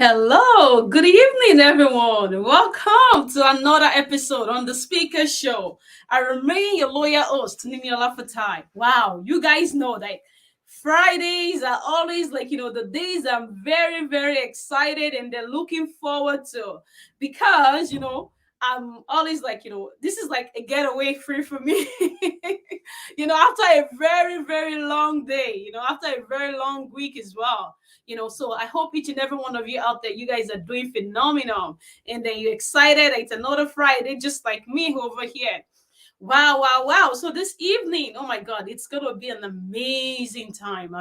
Hello, good evening, everyone. Welcome to another episode on the Speaker Show. I remain your loyal host, Niniola Fatai. Wow, you guys know that Fridays are always the days I'm very, very excited and they're looking forward to because I'm always this is like a getaway free for me. After a very, very long day, after a very long week as well. So I hope each and every one of you out there, you guys are doing phenomenal. And then you're excited. It's another Friday, just like me over here. Wow, wow, wow. So this evening, oh my God, it's going to be an amazing time,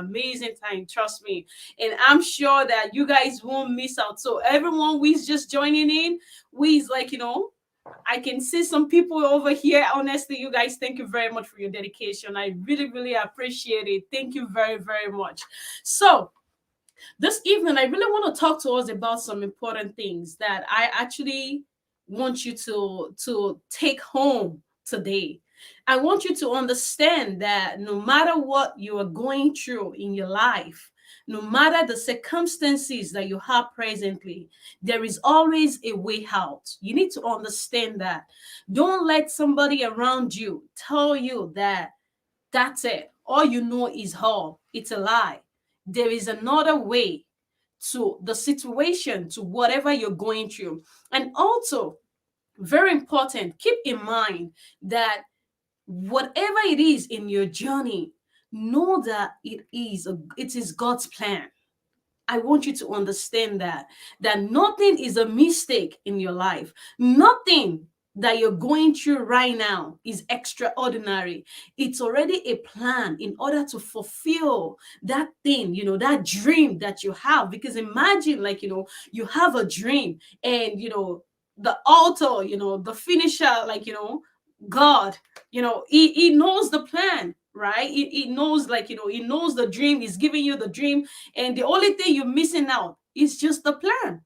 trust me. And I'm sure that you guys won't miss out. So everyone who is just joining in, who is I can see some people over here. Honestly, you guys, thank you very much for your dedication. I really, really appreciate it. Thank you very, very much. So this evening, I really want to talk to us about some important things that I actually want you to take home today. I want you to understand that no matter what you are going through in your life, no matter the circumstances that you have presently, there is always a way out. You need to understand that. Don't let somebody around you tell you that that's it. All you know is all. It's a lie. There is another way to the situation, to whatever you're going through. And also, very important, keep in mind that whatever it is in your journey, know that it is God's plan. I want you to understand that nothing is a mistake in your life. Nothing that you're going through right now is extraordinary. It's already a plan in order to fulfill that thing, that dream that you have. Because imagine, you have a dream and, the author, the finisher, God, he knows the plan, right? He knows, he knows the dream. He's giving you the dream, and the only thing you're missing out is just the plan.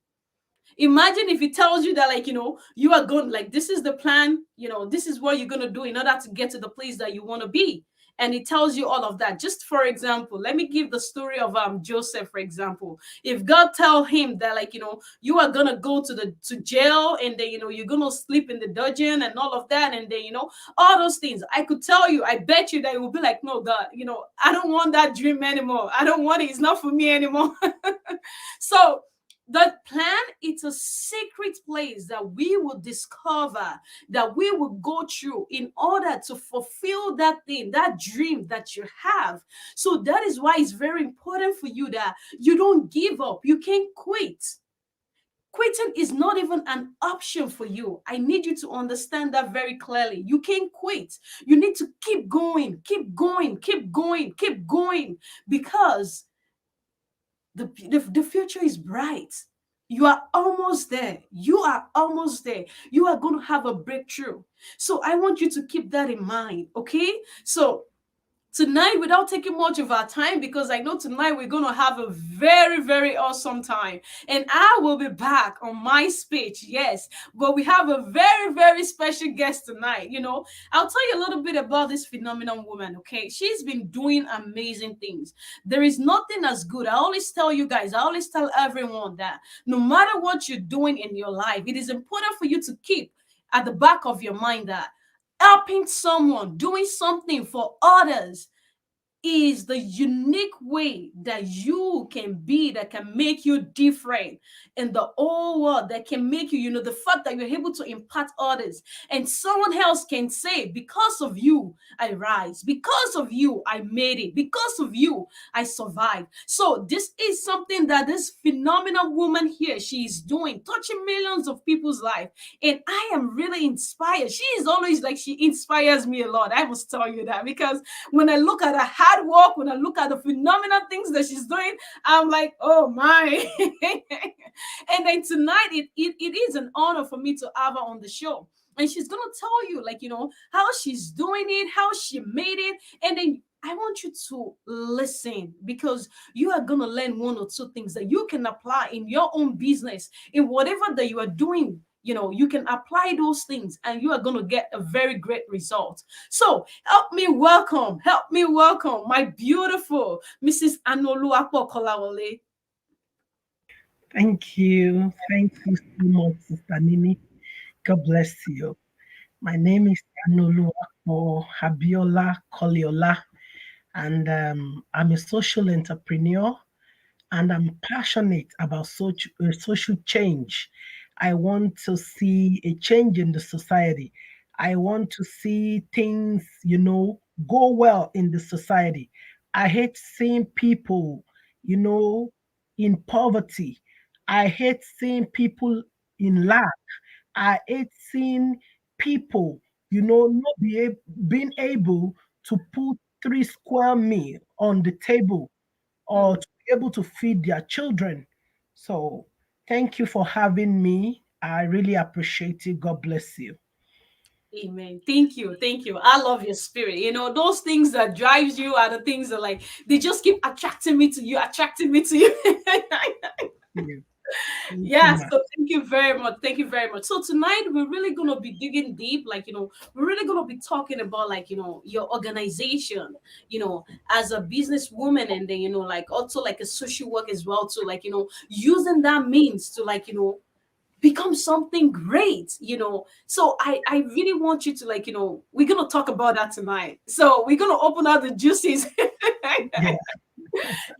Imagine if he tells you that, you are going, this is the plan, this is what you're going to do in order to get to the place that you want to be. And he tells you all of that. Just for example, let me give the story of Joseph, for example. If God tell him that, you are gonna go to jail, and then you're gonna sleep in the dungeon and all of that, and then all those things, I could tell you, I bet you that it will be like, no, God, I don't want that dream anymore. I don't want it. It's not for me anymore. So the plan, it's a secret place that we will discover, that we will go through in order to fulfill that thing, that dream that you have. So that is why it's very important for you that you don't give up. You can't quit. Quitting is not even an option for you. I need you to understand that very clearly. You can't quit. You need to keep going, keep going, keep going, keep going, because the future is bright. You are almost there. You are almost there. You are going to have a breakthrough. So I want you to keep that in mind, okay? So tonight, without taking much of our time, because I know tonight we're going to have a very, very awesome time. And I will be back on my speech, yes. But we have a very, very special guest tonight. I'll tell you a little bit about this phenomenal woman, okay? She's been doing amazing things. There is nothing as good. I always tell you guys, I always tell everyone that no matter what you're doing in your life, it is important for you to keep at the back of your mind that helping someone, doing something for others, is the unique way that you can be, that can make you different in the whole world, that can make you, the fact that you're able to impact others, and someone else can say, because of you I rise, because of you I made it, because of you I survived. So this is something that this phenomenal woman here, she is doing, touching millions of people's life, and I am really inspired. She is always she inspires me a lot. I must tell you that, because when I look at her hard work, when I look at the phenomenal things that she's doing, I'm like, oh my. And then tonight, it is an honor for me to have her on the show. And she's going to tell you, how she's doing it, how she made it. And then I want you to listen, because you are going to learn one or two things that you can apply in your own business, in whatever that you are doing. You can apply those things and you are going to get a very great result. So help me welcome my beautiful Mrs. Anolu Apokolawole. Thank you. Thank you so much, Sister Nini. God bless you. My name is Anolu or Habiola Koliola, and I'm a social entrepreneur, and I'm passionate about social change. I want to see a change in the society. I want to see things, go well in the society. I hate seeing people, you know, in poverty. I hate seeing people in lack. I hate seeing people, not being able to put three square meal on the table or Mm. to be able to feed their children. So thank you for having me. I really appreciate it. God bless you. Amen. Thank you. Thank you. I love your spirit. Those things that drives you are the things that like they just keep attracting me to you, attracting me to you. Yeah. Thank you, Yeah, ma. so thank you very much. Thank you very much. So tonight we're really gonna be digging deep, we're really gonna be talking about your organization, as a businesswoman, and then like also like a social work as well too, using that means to become something great. So I really want you to we're gonna talk about that tonight. So we're gonna open out the juices Yeah.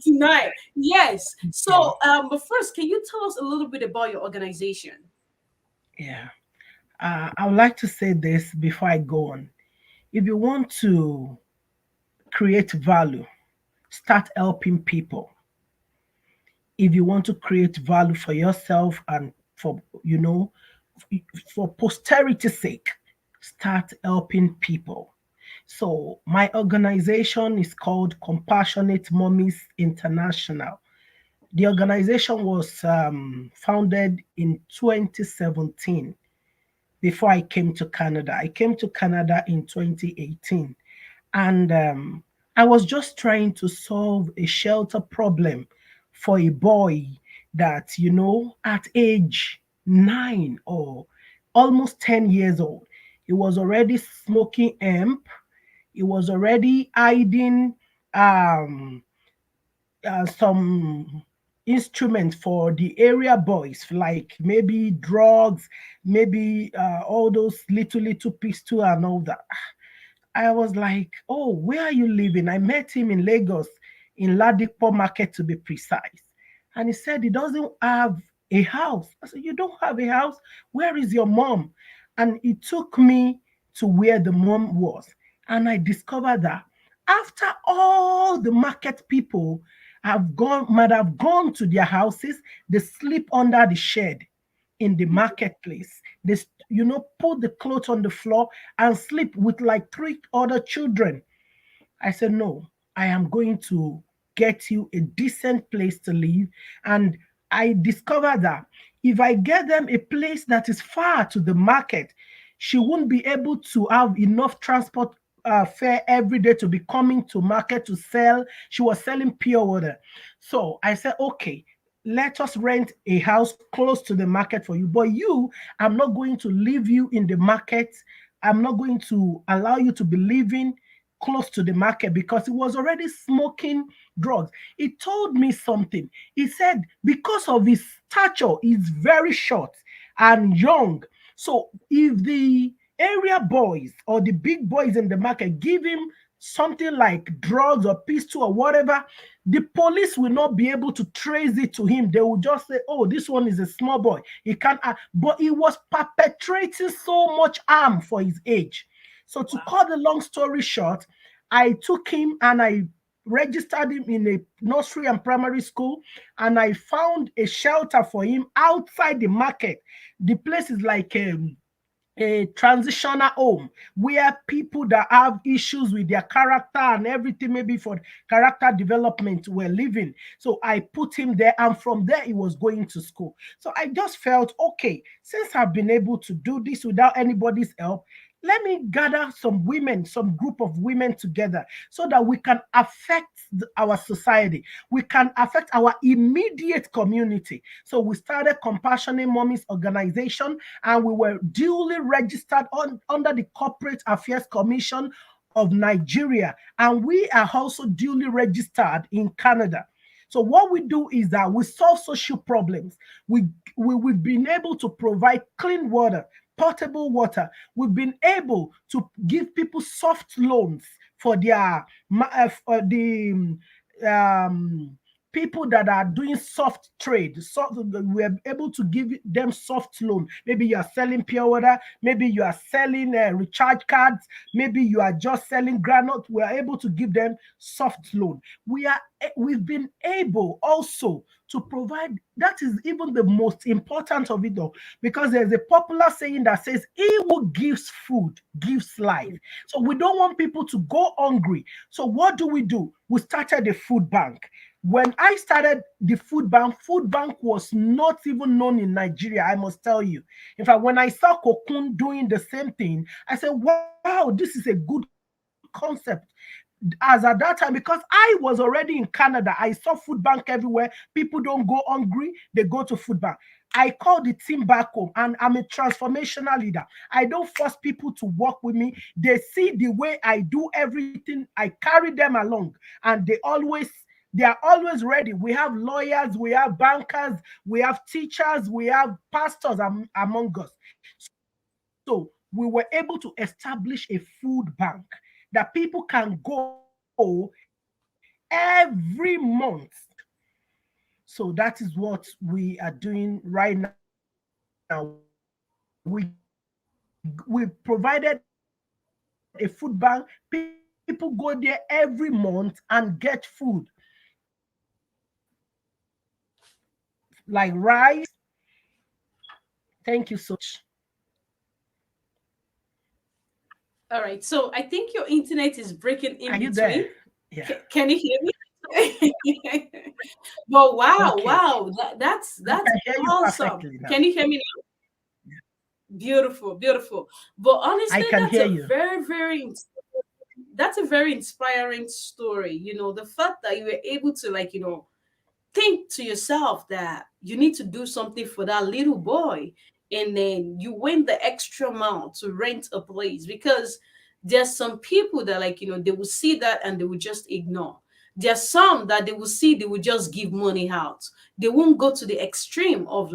tonight. Yes. Thank you. So but first, can you tell us a little bit about your organization? Yeah. I would like to say this before I go on. If you want to create value, start helping people. If you want to create value for yourself and for posterity's sake, start helping people. So my organization is called Compassionate Mommies International. The organization was founded in 2017 before I came to Canada. I came to Canada in 2018, and I was just trying to solve a shelter problem for a boy that, at age 9 or almost 10 years old, he was already smoking hemp. He was already hiding um, some instruments for the area boys, like maybe drugs, maybe all those little pistol and all that. I was like, "Oh, where are you living?" I met him in Lagos, in Ladipo Market to be precise. And he said he doesn't have a house. I said, "You don't have a house? Where is your mom?" And he took me to where the mom was. And I discovered that after all the market people might have gone to their houses, they sleep under the shed in the marketplace. They, put the clothes on the floor and sleep with like three other children. I said, no, I am going to get you a decent place to live. And I discovered that if I get them a place that is far to the market, she won't be able to have enough transport fare every day to be coming to market to sell. She was selling pure water. So I said, okay, let us rent a house close to the market for you. But you, I'm not going to leave you in the market. I'm not going to allow you to be living close to the market because he was already smoking drugs. He told me something. He said because of his stature, he's very short and young. So if the area boys or the big boys in the market give him something like drugs or pistol or whatever, the police will not be able to trace it to him. They will just say, oh, this one is a small boy. He can't. But he was perpetrating so much harm for his age. So to cut the long story short, I took him and I registered him in a nursery and primary school, and I found a shelter for him outside the market. The place is like a transitional home where people that have issues with their character and everything, maybe for character development, were living. So I put him there, and from there he was going to school. So I just felt, okay, since I've been able to do this without anybody's help, let me gather some women, some group of women together so that we can affect our society. We can affect our immediate community. So we started Compassionate Mommies Organization, and we were duly registered under the Corporate Affairs Commission of Nigeria. And we are also duly registered in Canada. So what we do is that we solve social problems. We've been able to provide clean water, potable water. We've been able to give people soft loans for their for the um, people that are doing soft trade. So we're able to give them soft loan. Maybe you are selling pure water, maybe you are selling recharge cards, maybe you are just selling granite. We are able to give them soft loan. We've been able also to provide. That is even the most important of it all, because there's a popular saying that says, he who gives food gives life. So we don't want people to go hungry. So what do? We started a food bank. When I started the food bank was not even known in Nigeria, I must tell you. In fact, when I saw Cocoon doing the same thing, I said, wow, this is a good concept. As at that time, because I was already in Canada, I saw food bank everywhere. People don't go hungry, they go to food bank. I call the team back home, and I'm a transformational leader. I don't force people to work with me. They see the way I do everything, I carry them along, and they are always ready. We have lawyers, we have bankers, we have teachers, we have pastors among us. So we were able to establish a food bank that people can go every month and get food. So that is what we are doing right now. We provided a food bank. People go there every month and get food, like rice. Thank you so much. All right. So I think your internet is breaking in Are you between. there? Yeah. Can you hear me? But wow, Okay. wow, that's I can hear you awesome. perfectly Can you now. hear me now? Beautiful, beautiful. But honestly, I can hear you. that's a very inspiring story. The fact that you were able to, think to yourself that you need to do something for that little boy, and then you went the extra mile to rent a place, because there's some people that, they will see that and they will just ignore. There's some that they will see, they will just give money out. They won't go to the extreme of,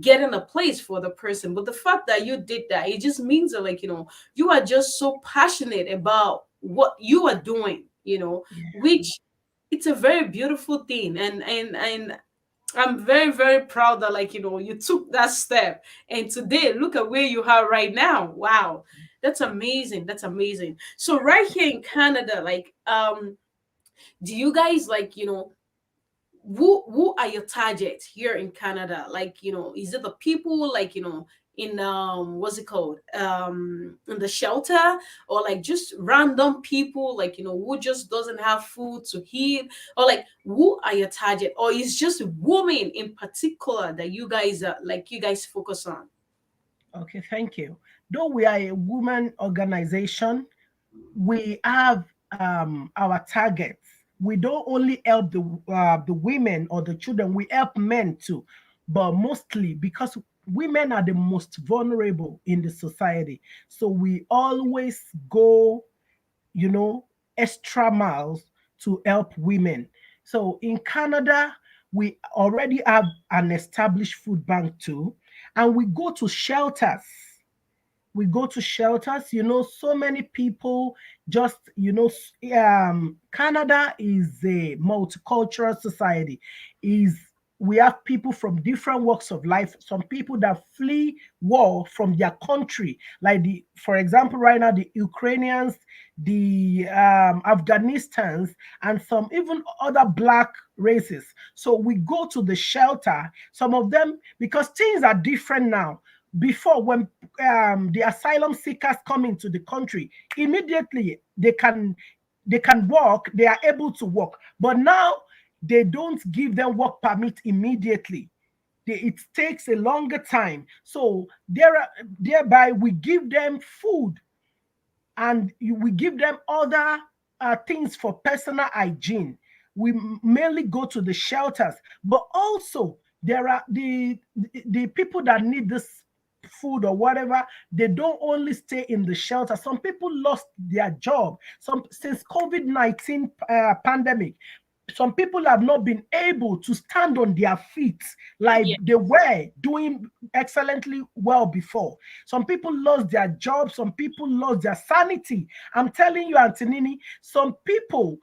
getting a place for the person. But the fact that you did that, it just means that, you are just so passionate about what you are doing, Yeah. which, it's a very beautiful thing. And I'm very, very proud that, you took that step, and today look at where you are right now. Wow, that's amazing. That's amazing. So right here in Canada, do you guys, who are your targets here in Canada? Is it the people, in, what's it called, in the shelter, or just random people, who just doesn't have food to eat, or who are your target, or is just women in particular that you guys focus on? Okay, thank you. Though we are a woman organization, we have our targets. We don't only help the women or the children, we help men too, but mostly because women are the most vulnerable in the society. So we always go, you know, extra miles to help women. So in Canada, we already have an established food bank too, and we go to shelters. So many people just, Canada is a multicultural society. Is We have people from different walks of life, some people that flee war from their country, like, for example, right now, the Ukrainians, the Afghanistans, and some even other black races. So we go to the shelter, some of them, because things are different now. Before, when the asylum seekers come into the country, immediately they can walk, they are able to walk. But now they don't give them work permit immediately. It takes a longer time. So thereby we give them food, and we give them other things for personal hygiene. We mainly go to the shelters, but also there are the people that need this food or whatever. They don't only stay in the shelter. Some people lost their job. Some Since COVID-19 pandemic, some people have not been able to stand on their feet like Yeah. they were doing excellently well before. Some people lost their jobs, some people lost their sanity. I'm telling you, Antonini, some people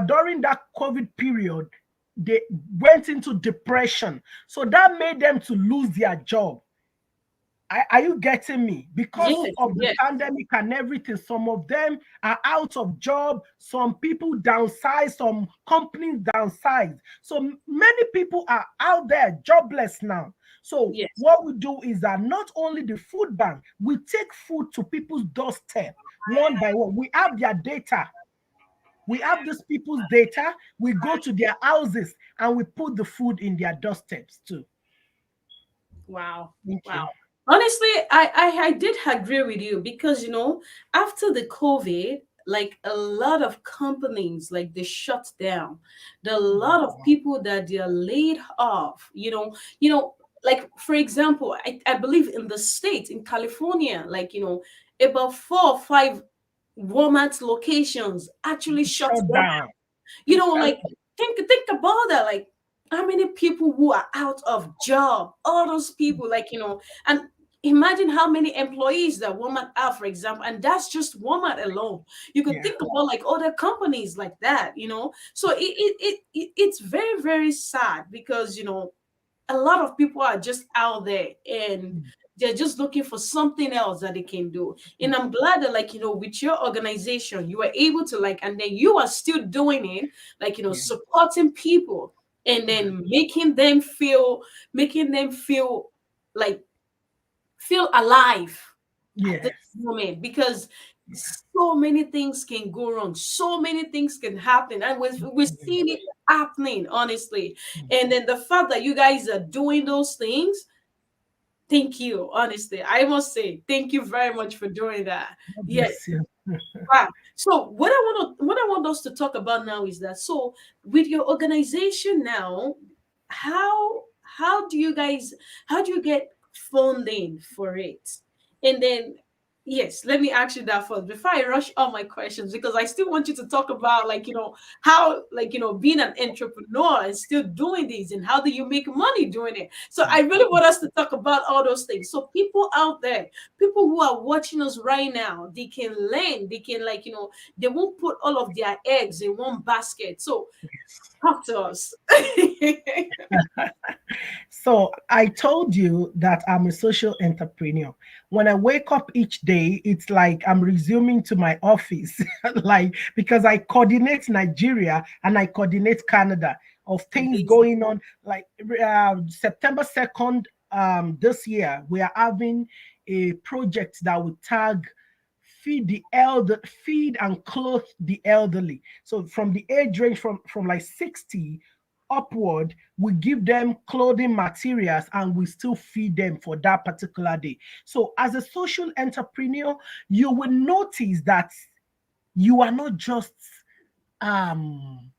during that COVID period, they went into depression. So that made them to lose their job. Are you getting me? Because Yes. of the Yes. pandemic and everything, some of them are out of job. Some people downsize, some companies downsize. So many people are out there jobless now. So Yes. what we do is that not only the food bank, we take food to people's doorstep one by one. We have their data. We have these people's data. We go to their houses and we put the food in their doorsteps too. Wow. Thank Wow. you. Honestly, I did agree with you because after the COVID, like a lot of companies like they shut down. There are a lot of Wow. people that they are laid off. Like for example, I believe in the state in California, like about 4 or 5 Walmart locations actually shut Shut down. down. Like think about that, like how many people who are out of job, all those people, like and imagine how many employees that Walmart have, for example, and that's just Walmart alone. You could Yeah. think about like other companies like that, so it's very, very sad because a lot of people are just out there and they're just looking for something else that they can do. And I'm glad that, like, with your organization, you were able to, like, and then you are still doing it, like, Yeah. supporting people and then making them feel like feel alive at this Yes. moment because so many things can go wrong, so many things can happen, and we're seeing it happening, honestly. And then the fact that you guys are doing those things, thank you, honestly. I must say, thank you very much for doing that. God Yes. bless you. Wow. So what I want us to talk about now is that, so with your organization now, how do you get funding for it? And then, yes, let me ask you that first before I rush all my questions, because I still want you to talk about, like, how, like, being an entrepreneur and still doing these, and how do you make money doing it. So I really want us to talk about all those things, so people out there, people who are watching us right now, they can learn, they can, like, they won't put all of their eggs in one basket. So talk to us. So I told you that I'm a social entrepreneur. When I wake up each day, it's like I'm resuming to my office, like because I coordinate Nigeria and I coordinate Canada of things Amazing. going on. Like September 2nd, this year, we are having a project that will tag feed and clothe the elderly. So from the age range from like 60 upward, we give them clothing materials and we still feed them for that particular day. So as a social entrepreneur, you will notice that you are not just um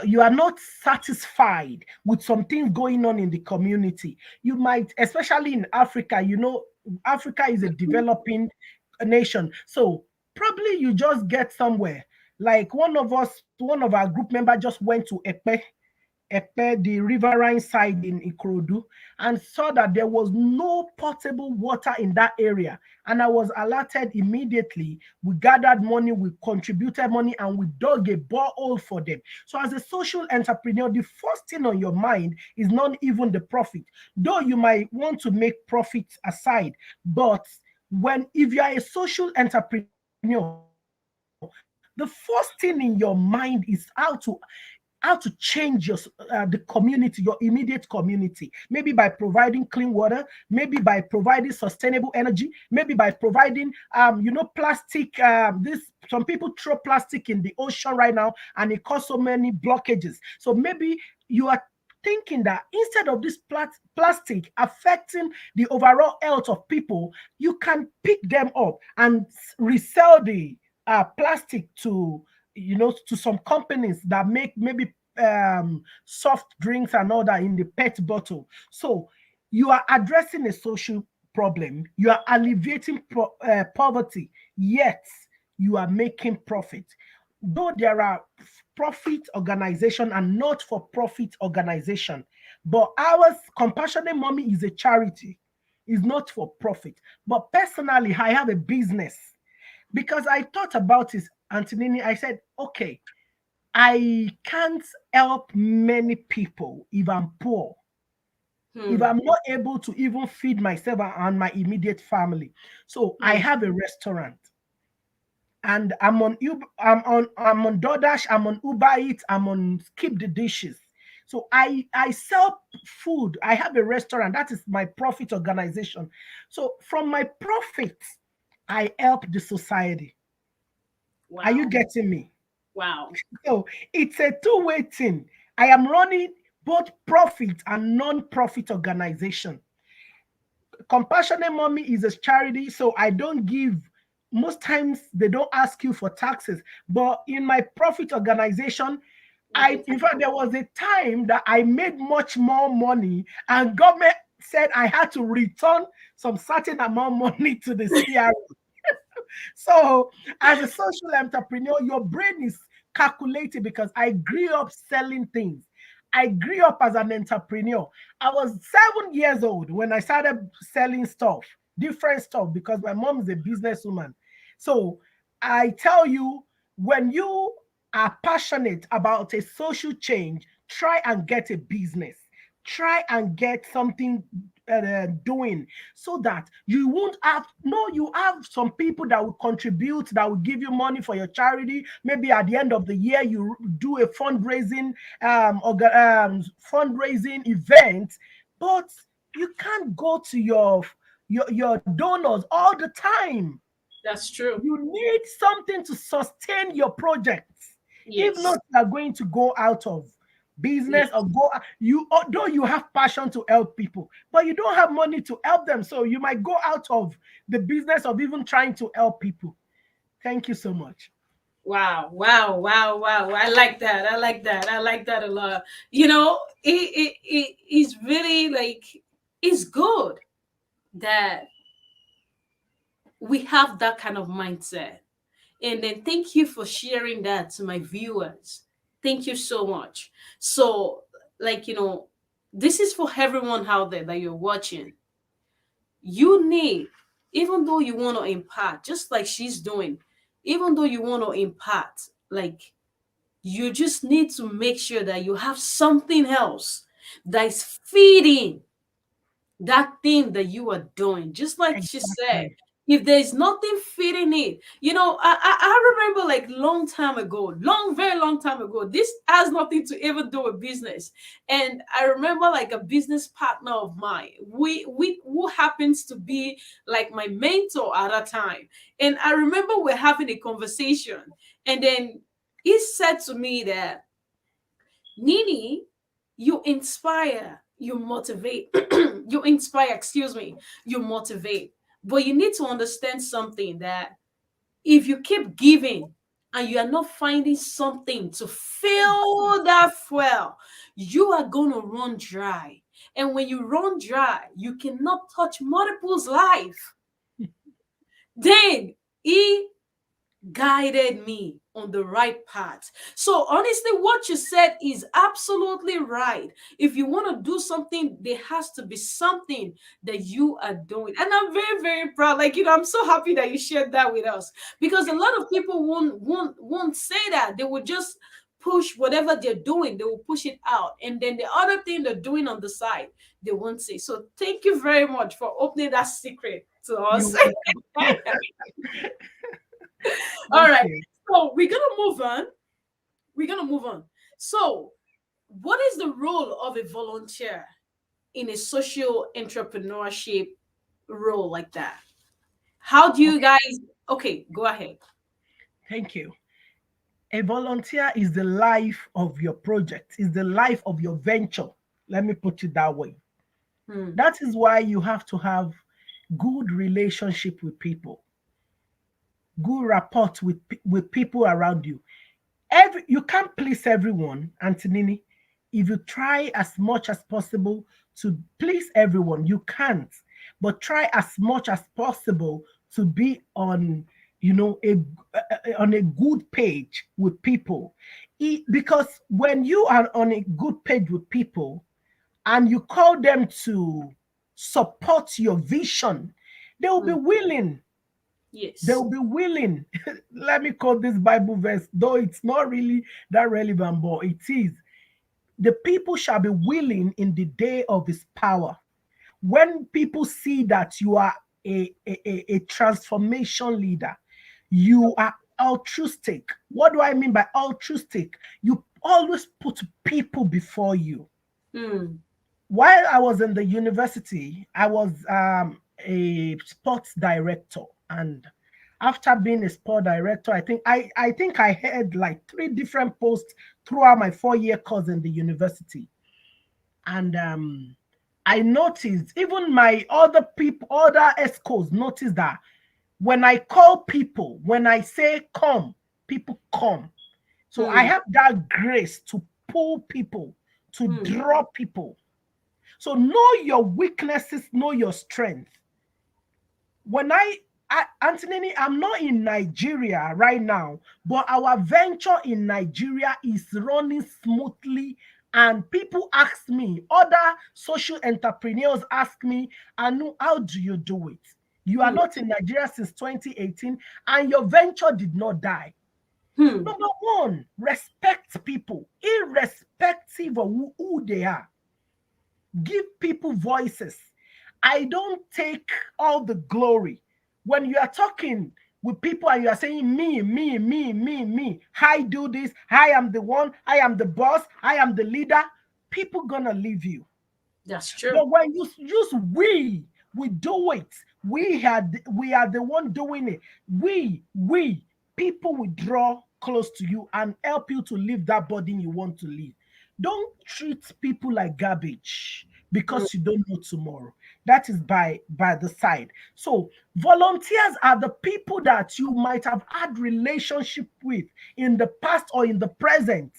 you are not satisfied with some things going on in the community. You might, especially in Africa, Africa is a developing nation. So probably you just get somewhere. Like one of our group member just went to Epe, the riverine side in Ikorodu, and saw that there was no potable water in that area. And I was alerted immediately. We gathered money, we contributed money, and we dug a borehole for them. So, as a social entrepreneur, the first thing on your mind is not even the profit, though you might want to make profit aside. But if you are a social entrepreneur, the first thing in your mind is how to change the community, your immediate community, maybe by providing clean water, maybe by providing sustainable energy, maybe by providing plastic. This Some people throw plastic in the ocean right now, and it causes so many blockages. So maybe you are thinking that instead of this plastic affecting the overall health of people, you can pick them up and resell the plastic to some companies that make maybe soft drinks and all that in the pet bottle. So you are addressing a social problem, you are alleviating poverty, yet you are making profit. though there are profit organization and not for profit organization, but ours, Compassionate Mommy, is a charity, is not for profit. But personally, I have a business because I thought about it, Antonini. I said, okay, I can't help many people if I'm poor, if Hmm. I'm not able to even feed myself and my immediate family. So I Hmm. have a restaurant, and I'm on Uber, I'm on DoorDash, I'm on Uber Eats, I'm on Skip the Dishes. So I sell food. I have a restaurant. That is my profit organization. So from my profits, I help the society. Are you Wow. getting me? Wow. So it's a two-way thing. I am running both profit and non-profit organization. Compassionate Mommy is a charity, so I don't give. Most times they don't ask you for taxes, but in my profit organization, You can in take fact, it. there was a time that I made much more money, and government said I had to return some certain amount of money to the CR. So, as a social entrepreneur, your brain is calculated because I grew up selling things. I grew up as an entrepreneur. I was 7 years old when I started selling stuff, different stuff, because my mom is a businesswoman. So, I tell you, when you are passionate about a social change, try and get a business. Try and get something doing, so that you won't have, no, you have some people that will contribute, that will give you money for your charity. Maybe at the end of the year you do a fundraising event, but you can't go to your donors all the time. That's true. You need something to sustain your projects. If Yes. not, you are going to go out of business, or Yes. go, you, although you have passion to help people, but you don't have money to help them. So you might go out of the business of even trying to help people. Thank you so much. Wow. Wow. Wow. Wow. I like that. I like that. I like that a lot. You know, it is really like, it's good that we have that kind of mindset. And then thank you for sharing that to my viewers. Thank you so much. So, like, this is for everyone out there that you're watching. You need, even though you want to impart, just like she's doing, even though you want to impart, like, you just need to make sure that you have something else that is feeding that thing that you are doing. Just like she said, Exactly. if there's nothing fitting it, I remember like long time ago, very long time ago. This has nothing to even do with business. And I remember like a business partner of mine, we who happens to be like my mentor at that time. And I remember we're having a conversation, and then he said to me that, Nini, you inspire, you motivate, you inspire, excuse me, you motivate. But you need to understand something, that if you keep giving and you are not finding something to fill that fuel, you are going to run dry. And when you run dry, you cannot touch multiple's life. Then he guided me on the right path. So honestly, what you said is absolutely right. If you want to do something, there has to be something that you are doing. And I'm very, very proud. Like, I'm so happy that you shared that with us, because a lot of people won't say that. They will just push whatever they're doing, they will push it out. And then the other thing they're doing on the side, they won't say. So thank you very much for opening that secret to You us. welcome. All right. Okay. So we're gonna move on. We're gonna move on. So, what is the role of a volunteer in a social entrepreneurship role like that? How do you Okay. guys? Okay, go ahead. Thank you. A volunteer is the life of your project, is the life of your venture. Let me put it that way. Hmm. That is why you have to have good relationship with people, good rapport with people around you. You can't please everyone, Antonini. If you try as much as possible to please everyone, you can't. But try as much as possible to be on you know, on a good page with people. Because when you are on a good page with people and you call them to support your vision, they will be Mm. willing. They Yes. will be willing. Let me quote this Bible verse, though it's not really that relevant, but it is. The people shall be willing in the day of his power. When people see that you are a transformation leader, you are altruistic. What do I mean by altruistic? You always put people before you. Mm. While I was in the university, I was a sports director, and after being a sport director, I think I had like three different posts throughout my 4 year course in the university. And I noticed even my other people, other escorts noticed that when I call people, when I say come, people come. So I Mm. have that grace to pull people, to Mm. draw people. So know your weaknesses, know your strength. When Anthony, I'm not in Nigeria right now, but our venture in Nigeria is running smoothly. And people ask me, other social entrepreneurs ask me, Anu, how do you do it? You are Mm. not in Nigeria since 2018, and your venture did not die. Mm. Number one, respect people, irrespective of who they are. Give people voices. I don't take all the glory. When you are talking with people and you are saying me, me, me, me, me, I do this, I am the one, I am the boss, I am the leader, people gonna leave you. That's true. But when you use we do it. We are the one doing it. We people will draw close to you and help you to live that burden you want to live. Don't treat people like garbage Mm. because you don't know tomorrow. That is by the side. So volunteers are the people that you might have had relationship with in the past or in the present.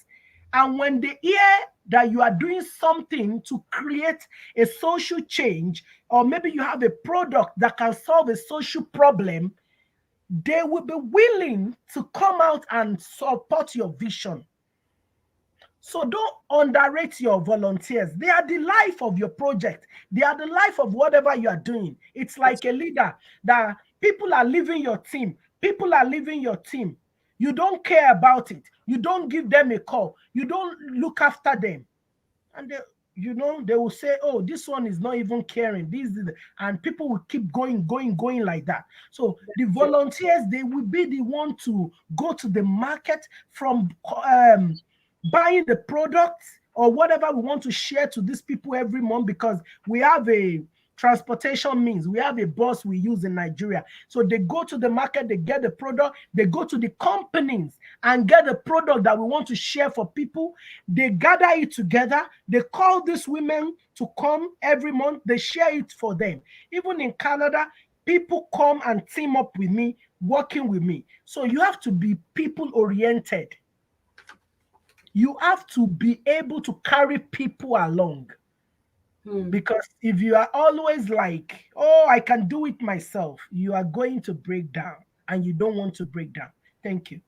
And when they hear that you are doing something to create a social change, or maybe you have a product that can solve a social problem, they will be willing to come out and support your vision. So don't underrate your volunteers. They are the life of your project. They are the life of whatever you are doing. It's That's like a leader that people are leaving your team. People are leaving your team. You don't care about it. You don't give them a call. You don't look after them. And they will say, oh, this one is not even caring, and people will keep going like that. So the true. volunteers, they will be the one to go to the market, from buying the products or whatever we want to share to these people every month, because we have a transportation means. We have a bus we use in Nigeria. So they go to the market, they get the product, they go to the companies and get the product that we want to share for people. They gather it together. They call these women to come every month. They share it for them. Even in Canada, people come and team up with me, working with me. So you have to be people oriented. You have to be able to carry people along. Mm. Because if you are always like, oh, I can do it myself, you are going to break down, and you don't want to break down. Thank you.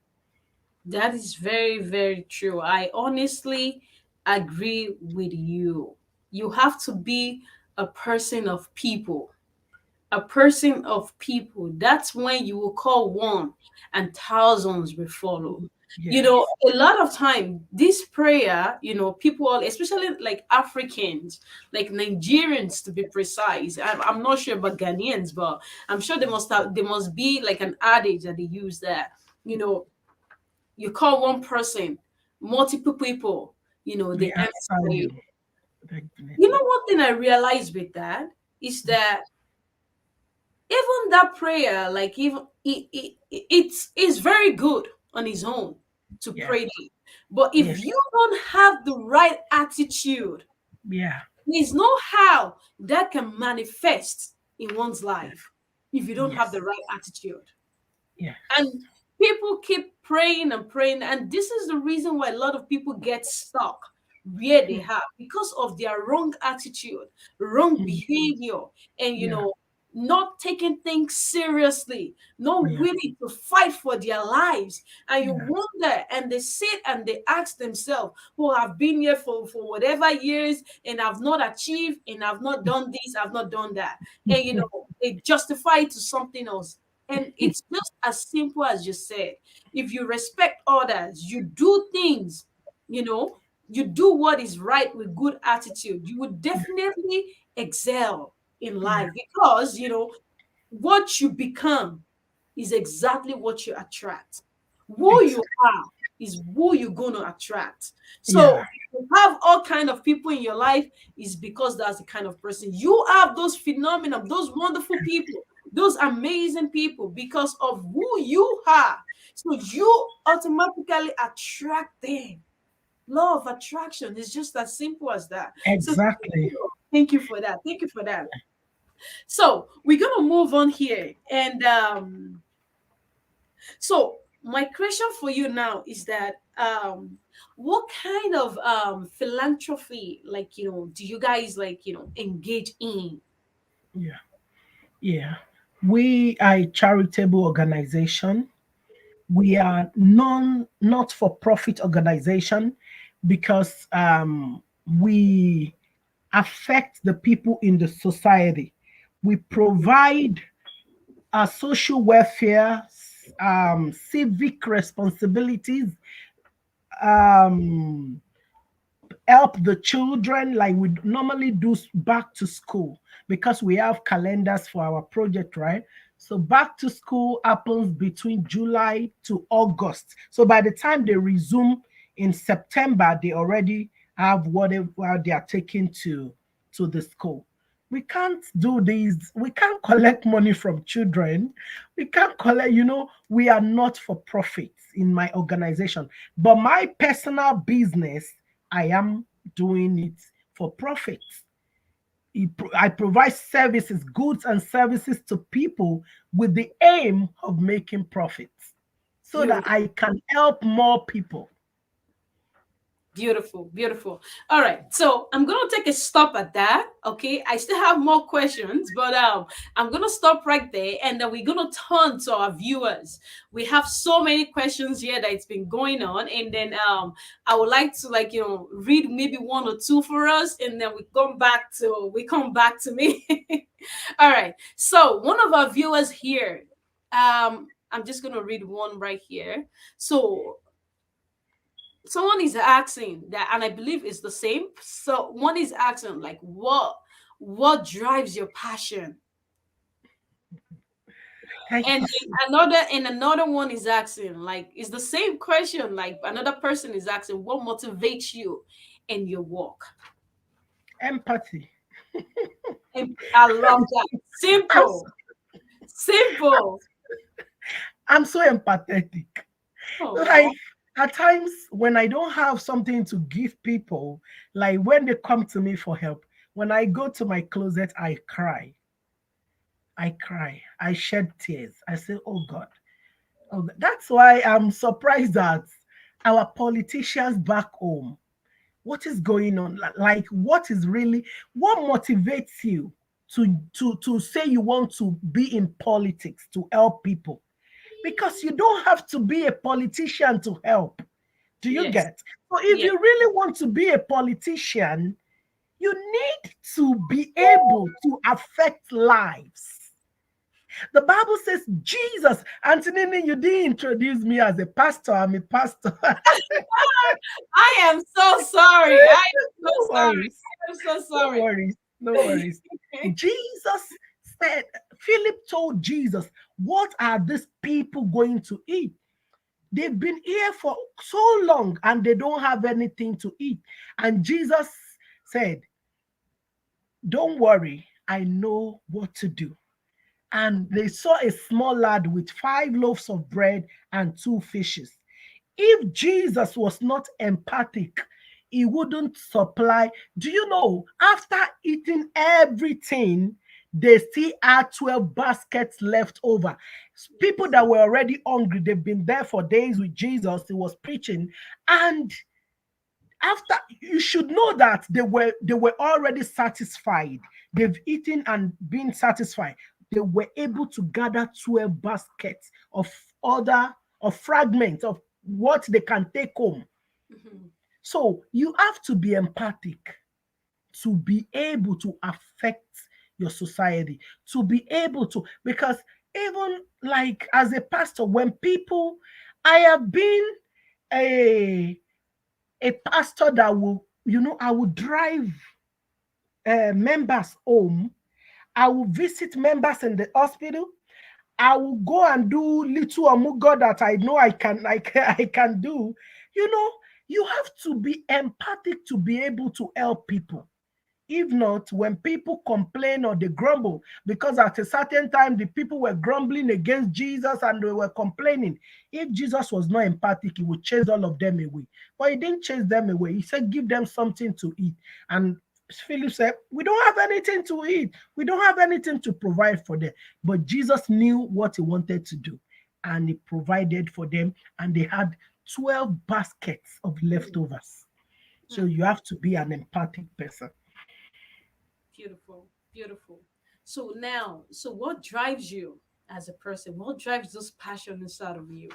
That is very, very true. I honestly agree with you. You have to be a person of people. A person of people. That's when you will call one and thousands will follow. Yes. A lot of time, this prayer, people, especially like Africans, like Nigerians to be precise. I'm not sure about Ghanaians, but I'm sure there must be like an adage that they use there. You know, you call one person, multiple people, We they answer answer you. you. Definitely. One thing I realized with that is that even that prayer, like even it's very good on its own to Yeah. pray to. But if Yes. you don't have the right attitude, Yeah. there's no how that can manifest in one's Yeah. life if you don't have Yes. the right attitude. Yes. And people keep praying and praying. And this is the reason why a lot of people get stuck where they Mm, have because of their wrong attitude, wrong mm, behavior. And, yeah. not taking things seriously, not Yeah. willing to fight for their lives. And you Yeah. wonder, and they sit and they ask themselves, who have been here for whatever years and have not achieved, and have not done this, have not done that. And they justify it to something else. And it's just as simple as you said. If you respect others, you do things, you know, you do what is right with good attitude, you would definitely excel in Yeah. life, because what you become is exactly what you attract. Who you Exactly. are is who you're going to attract. Yeah. So if you have all kind of people in your life, is because that's the kind of person you have. Those phenomena, those wonderful people, those amazing people, because of who you are. So you automatically attract them. Law of attraction is just as simple as that. So Exactly. thank you for that. Thank you for that. So we're gonna move on here, and so my question for you now is that what kind of philanthropy, like do you guys like engage in? Yeah. Yeah. We are a charitable organization. We are not for profit organization because we affect the people in the society. We provide social welfare, civic responsibilities, um, help the children like we normally do back to school because we have calendars for our project, right? So back to school happens between July to August. So by the time they resume in September, they already have whatever they are taking to the school. We can't do these. We can't collect money from children. We can't collect, we are not for profit in my organization. But my personal business, I am doing it for profit. I provide services, goods and services to people with the aim of making profits so that Beautiful. I can help more people. Beautiful, beautiful. All right, so I'm gonna take a stop at that. Okay, I still have more questions, but I'm gonna stop right there, and then we're gonna turn to our viewers. We have so many questions here that it's been going on, and then I would like to read maybe one or two for us, and then we come back to me. All right, so one of our viewers here, I'm just gonna read one right here. So someone is asking that, and I believe it's the same. So one is asking like, what drives your passion? Thank And you. another one is asking like, it's the same question, like another person is asking, what motivates you in your work? Empathy. And I love that. I'm, Simple. Simple. I'm so empathetic. Oh, Like at times when I don't have something to give people, like when they come to me for help, when I go to my closet, I cry. I cry. I shed tears. I say, oh God. Oh, that's why I'm surprised that our politicians back home, what is going on? Like, what motivates you to say you want to be in politics to help people? Because you don't have to be a politician to help. Do you yes, get? So if yes. you really want to be a politician, you need to be able to affect lives. The Bible says Jesus, Antonini, you didn't introduce me as a pastor. I'm a pastor. I am so sorry. I am so No sorry. worries. I am so No sorry. worries. No worries. Jesus said, Philip told Jesus, what are these people going to eat? They've been here for so long and they don't have anything to eat. And Jesus said, don't worry, I know what to do. And they saw a small lad with 5 loaves of bread and 2 fishes. If Jesus was not empathic, he wouldn't supply. Do you know, after eating everything, they still had 12 baskets left over. People that were already hungry, they've been there for days with Jesus, he was preaching. And after, you should know that they were already satisfied. They've eaten and been satisfied. they were able to gather 12 baskets of other of fragments of what they can take home. Mhm. So you have to be empathic to be able to affect your society, to be able to, because even like as a pastor, when people, I have been a pastor that will, I will drive members home. I will visit members in the hospital. I will go and do little amugo that I know I can do. You know, you have to be empathic to be able to help people. If not, when people complain or they grumble, because at a certain time the people were grumbling against Jesus and they were complaining. If Jesus was not empathic, he would chase all of them away. But he didn't chase them away. He said, give them something to eat. And Philip said, we don't have anything to eat. We don't have anything to provide for them. But Jesus knew what he wanted to do. And he provided for them. And they had 12 baskets of Mm. leftovers. So Mm. you have to be an empathic person. Beautiful, beautiful. So now, so what drives you as a person? What drives this passion inside of you?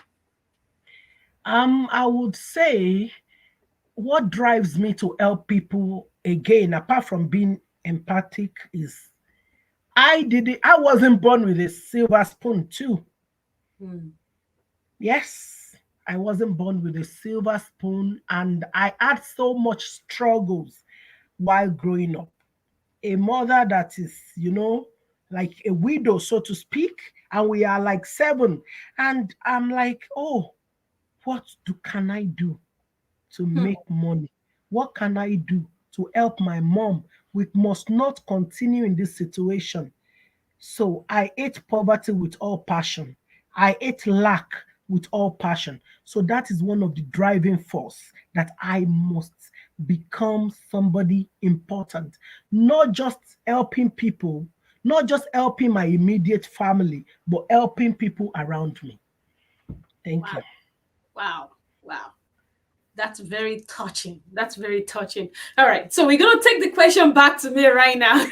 I would say what drives me to help people again, apart from being empathic, is I wasn't born with a silver spoon too. Mm. Yes, I wasn't born with a silver spoon, and I had so much struggles while growing up. A mother that is, like a widow, so to speak, and we are like seven. And I'm like, oh, can I do to Hmm. make money? What can I do to help my mom? We must not continue in this situation. So I ate poverty with all passion. I ate lack with all passion. So that is one of the driving force that I must become somebody important, not just helping people, not just helping my immediate family, but helping people around me. Thank Wow, you. wow, wow. That's very touching. That's very touching. All right, so we're gonna take the question back to me right now.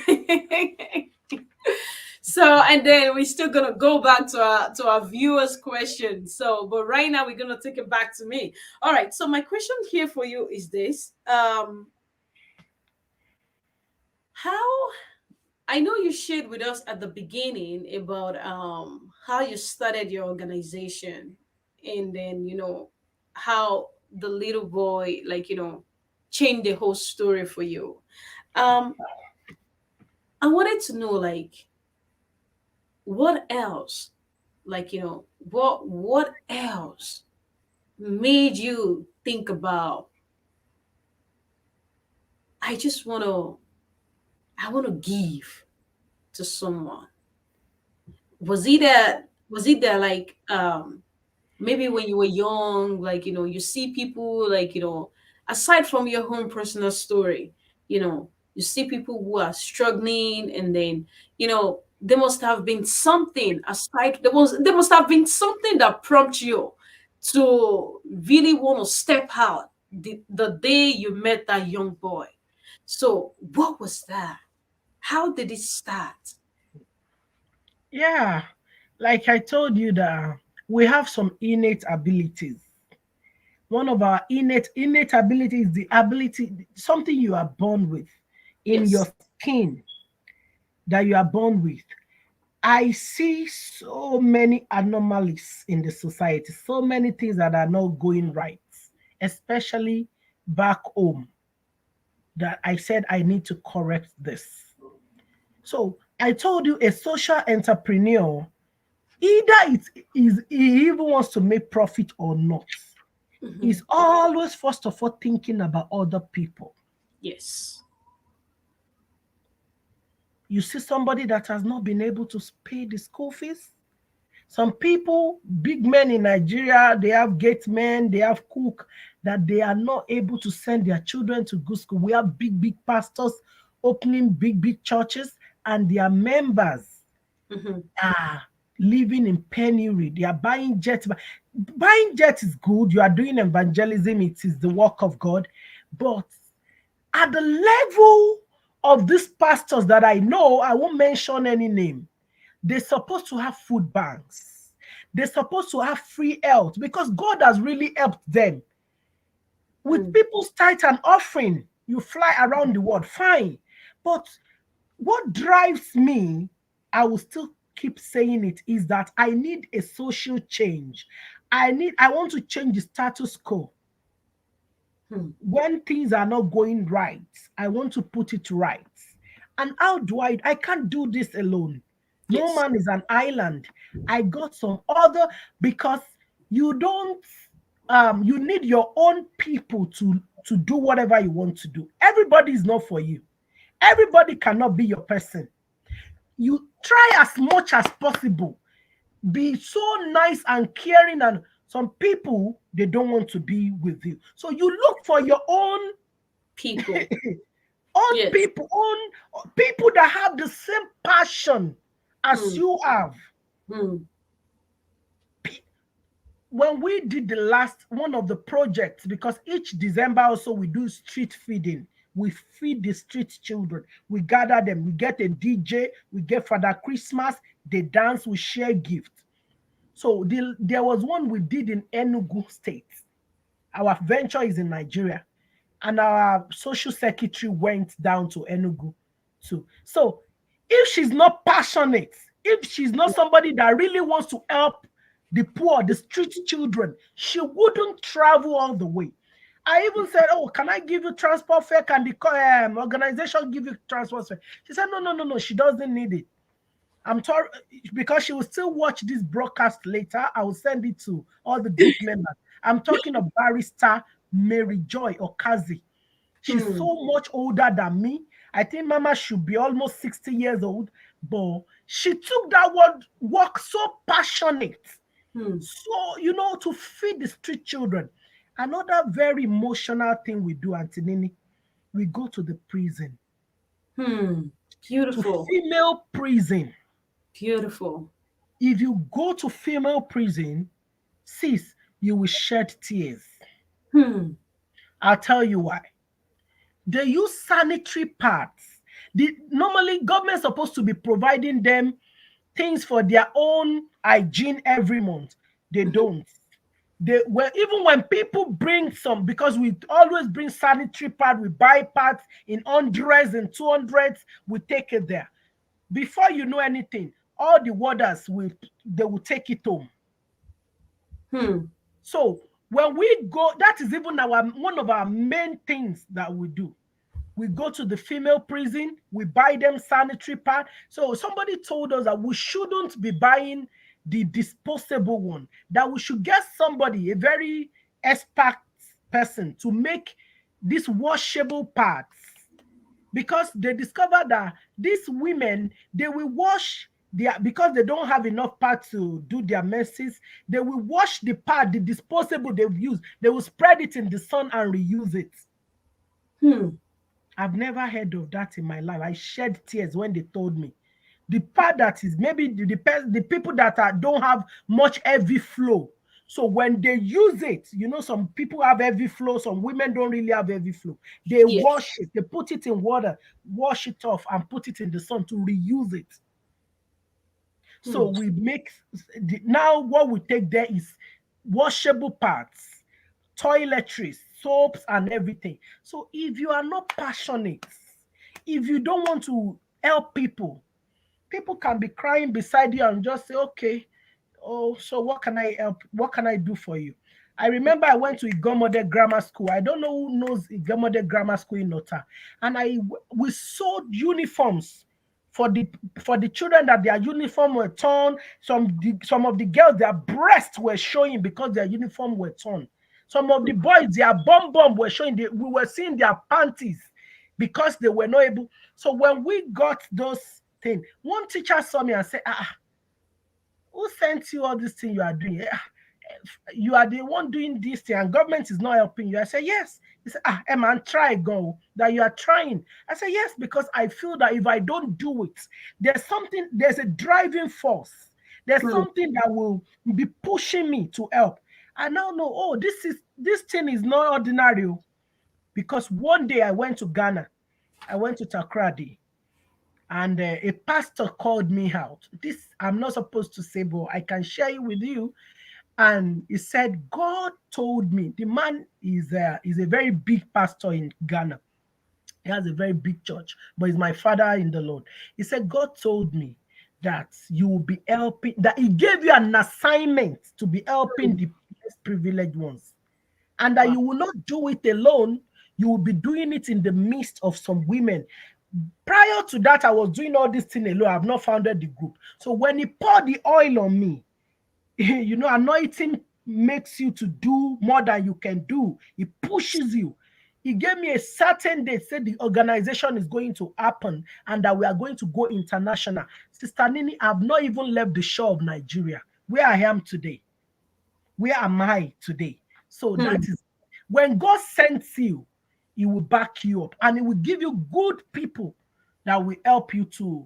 So, and then we're still gonna go back to our viewers' questions. So, but right now we're gonna take it back to me. All right. So my question here for you is this: how I know you shared with us at the beginning about how you started your organization, and then how the little boy, changed the whole story for you. Um, I wanted to know, like, what else, what else made you think about, I just I want to give to someone. Was it that maybe when you were young, you see people, aside from your own personal story, you see people who are struggling, and then there must have been something aside there must have been something that prompted you to really want to step out the day you met that young boy. So what was that? How did it start? Yeah, like I told you that we have some innate abilities. One of our innate ability is the ability, something you are born with in your Yes. skin that you are born with. I see so many anomalies in the society, so many things that are not going right, especially back home, that I said I need to correct this. So I told you a social entrepreneur, either he even wants to make profit or not, Hmm. is always first of all thinking about other people. Yes. You see somebody that has not been able to pay the school fees. Some people, big men in Nigeria, they have gate men, they have cook, that they are not able to send their children to good school. We have big pastors opening big churches, and their members Hmm. are living in penury. They are buying jets. Buying jets is good. You are doing evangelism. It is the work of God. But at the level of these pastors that I know, I won't mention any name, They're supposed to have food banks. They're supposed to have free health because God has really helped them. With Hmm. people's tithe and offering, you fly around the world, fine. But what drives me, I will still keep saying it, is that I need a social change. I want to change the status quo. Hmm. When things are not going right, I want to put it right. And how do I can't do this alone. No Yes. man is an island. I got some other, because you don't you need your own people to do whatever you want to do. Everybody is not for you. Everybody cannot be your person. You try as much as possible. Be so nice and caring, and some people, they don't want to be with you. So you look for your own People. own Yes. people, own people that have the same passion as Hmm. you have. Hmm. When we did the last one of the projects, because each December also we do street feeding. We feed the street children. We gather them. We get a DJ. We get Father Christmas. They dance. We share gifts. So there was one we did in Enugu State. Our venture is in Nigeria, and our social secretary went down to Enugu too. So if she's not passionate, if she's not somebody that really wants to help the poor, the street children, she wouldn't travel all the way. I even said, "Oh, can I give you transport fare? Can the organization give you transport fare?" She said, "No, no, no, no. She doesn't need it." I'm sorry, because she will still watch this broadcast later. I will send it to all the group members. I'm talking of Barrister Mary Joy Okazi. She's Hmm. so much older than me. I think Mama should be almost 60 years old, but she took that word work so passionate. Hmm. So, to feed the street children. Another very emotional thing we do, Antonini, we go to the prison, Hmm. to Beautiful. female prison. Beautiful. If you go to female prison, sis, you will shed tears. Hmm. I'll tell you why. They use sanitary pads. Normally, government supposed to be providing them things for their own hygiene every month. They Mhm. don't. They well, even when people bring some, because we always bring sanitary pad, we buy pads in hundreds and 200s, we take it there. Before you know anything, all the warders will take it home. Hmm. So when we go, that is even our one of our main things that we do. We go to the female prison, we buy them sanitary pad. So somebody told us that we shouldn't be buying the disposable one, that we should get somebody, a very expert person, to make these washable pads, because they discovered that these women, they will wash their, because they don't have enough pad to do their menses, they will wash the pad, the disposable they've used, they will spread it in the sun and reuse it. Hmm. I've never heard of that in my life. I shed tears when they told me. The part that is maybe the people that don't have much heavy flow. So when they use it, some people have heavy flow, some women don't really have heavy flow. They Yes. wash it, they put it in water, wash it off, and put it in the sun to reuse it. So Hmm. we make now what we take there is washable parts, toiletries, soaps, and everything. So if you are not passionate, if you don't want to help people, people can be crying beside you and just say, okay, oh, so what can I help? What can I do for you? I remember I went to Igomode Grammar School. I don't know who knows Igomode Grammar School in Nota. And we sold uniforms for the children, that their uniform were torn. Some of the girls, their breasts were showing because their uniform were torn. Some of the boys, their bum were showing. We were seeing their panties because they were not able. So when we got those things, one teacher saw me and said, who sent you all this thing you are doing? You are the one doing this thing, and government is not helping you. I said, yes. He said, Emma, try go. That you are trying. I said, yes, because I feel that if I don't do it, there's a driving force. There's Hmm. something that will be pushing me to help. I now know, oh, this thing is not ordinary. Because one day I went to Ghana. I went to Takrady. And a pastor called me out. This I'm not supposed to say, but I can share it with you. And he said, God told me. The man is a very big pastor in Ghana. He has a very big church, but he's my father in the Lord. He said, God told me that you will be helping, that he gave you an assignment to be helping the less privileged ones, and that Wow. you will not do it alone. You will be doing it in the midst of some women. Prior to that, I was doing all this thing alone. I've not founded the group. So when he poured the oil on me, anointing makes you to do more than you can do. It pushes you. He gave me a certain date, said the organization is going to happen and that we are going to go international. Sister Nini, I've not even left the shore of Nigeria, where I am today. Where am I today? So that Hmm. is when God sends you, He will back you up and He will give you good people that will help you to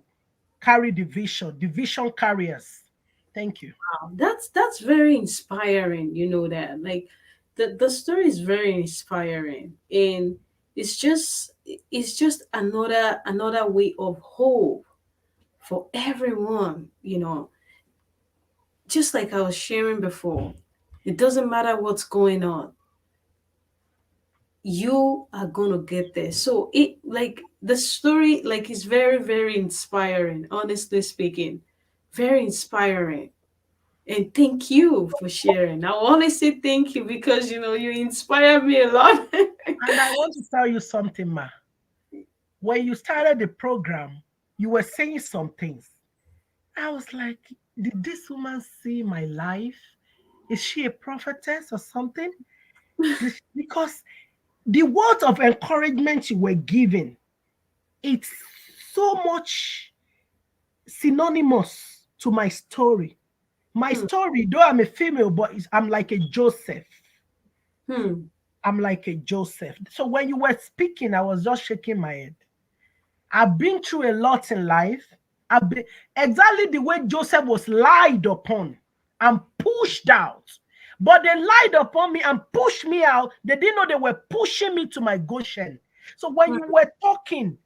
carry the vision carriers. Thank you. Wow. That's very inspiring, you know that. Like the story is very inspiring. And it's just another way of hope for everyone, you know. Just like I was sharing before, it doesn't matter what's going on, you are gonna get there. So it like the story like is very, very inspiring, honestly speaking. Very inspiring. And thank you for sharing. I want to say thank you because you inspire me a lot. And I want to tell you something, Ma. When you started the program, you were saying some things. I was like, did this woman see my life? Is she a prophetess or something? Because the word of encouragement you were giving, it's so much synonymous to my story. My Hmm, story, though I'm a female, but I'm like a Joseph. hmm, I'm like a Joseph. So when you were speaking, I was just shaking my head. I've been through a lot in life. I've been exactly the way Joseph was lied upon and pushed out. But they lied upon me and pushed me out. They didn't know they were pushing me to my Goshen. So when you hmm. were talking,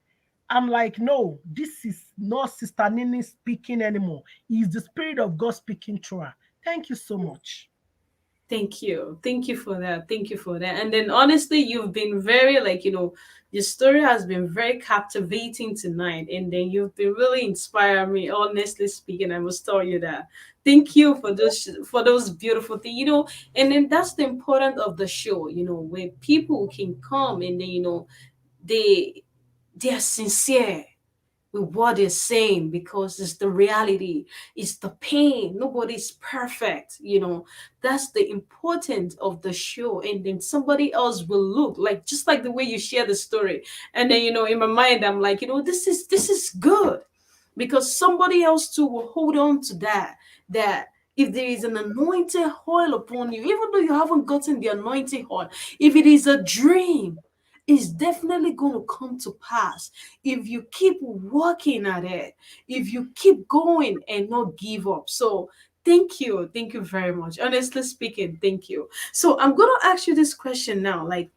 I'm like, no, this is not Sister Nini speaking anymore. It's the Spirit of God speaking through her. Thank you so much. Thank you. Thank you for that. Thank you for that. And then honestly, you've been very your story has been very captivating tonight. And then you've been really inspiring me, honestly speaking. I must tell you that. Thank you for those beautiful things. And then that's the importance of the show, where people can come and then, they they are sincere with what they're saying because it's the reality, it's the pain. Nobody's perfect. That's the importance of the show. And then somebody else will look like just like the way you share the story. And then in my mind, I'm like, this is good because somebody else too will hold on to that if there is an anointed oil upon you, even though you haven't gotten the anointing oil, if it is a dream, it's definitely going to come to pass if you keep working at it, if you keep going and not give up. So thank you very much. Honestly speaking, thank you. So I'm going to ask you this question now. Like,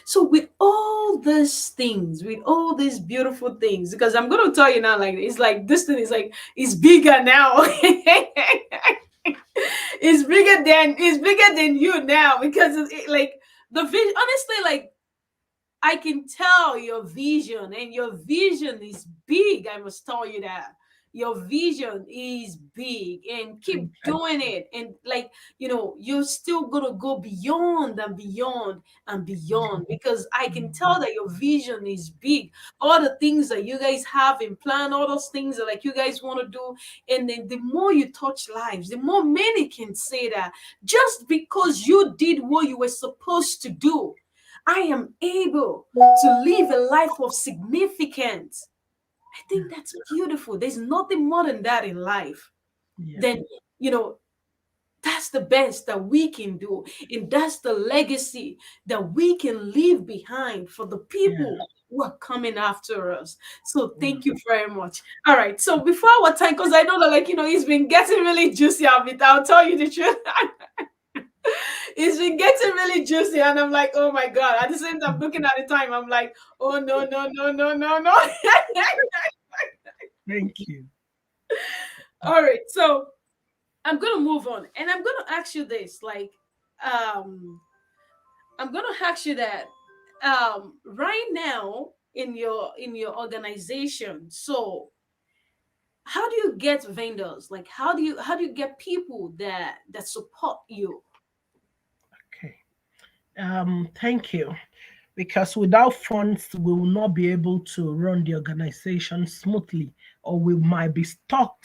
so with all these things, with all these beautiful things, because I'm going to tell you now, like, it's like this thing is like, it's bigger now. It's bigger than you now because like the vision, honestly, like I can tell your vision, and your vision is big. I must tell you that. Your vision is big, and keep doing it. And like, you're still gonna go beyond and beyond and beyond because I can tell that your vision is big. All the things that you guys have in plan, all those things that like you guys want to do. And then the more you touch lives, the more many can say that just because you did what you were supposed to do, I am able to live a life of significance. I think that's beautiful. There's nothing more than that in life. Yeah. Then, you know, that's the best that we can do. And that's the legacy that we can leave behind for the Yeah. people who are coming after us. So Yeah. thank you very much. All right. So before our time, because I know that it's been getting really juicy a bit. I'll tell you the truth. It's been getting really juicy, and I'm like, oh my god. At the same time, looking at the time, I'm like, oh no, no, no, no, no, no. Thank you. All right, so I'm gonna move on, and I'm gonna ask you this, like, um, I'm gonna ask you that, right now in your organization. So, how do you get vendors? Like, how do you get people that support you? Okay. Thank you. Because without funds, we will not be able to run the organization smoothly, or we might be stuck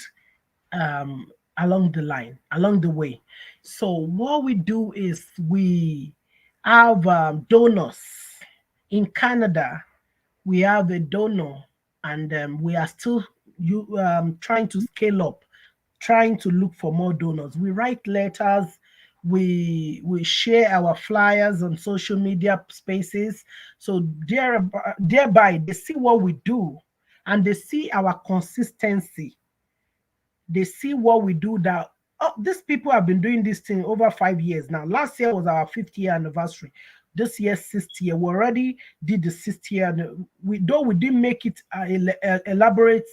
um, along the line, along the way. So what we do is we have donors in Canada. We have a donor, and we are still trying to scale up, trying to look for more donors. We write letters, we share our flyers on social media spaces, so thereby they see what we do, and they see our consistency. They see what we do, that oh, these people have been doing this thing over 5 years now. Last year was our 50th year anniversary. This year 60th year. We already did the 60th year. And we, though we didn't make it elaborate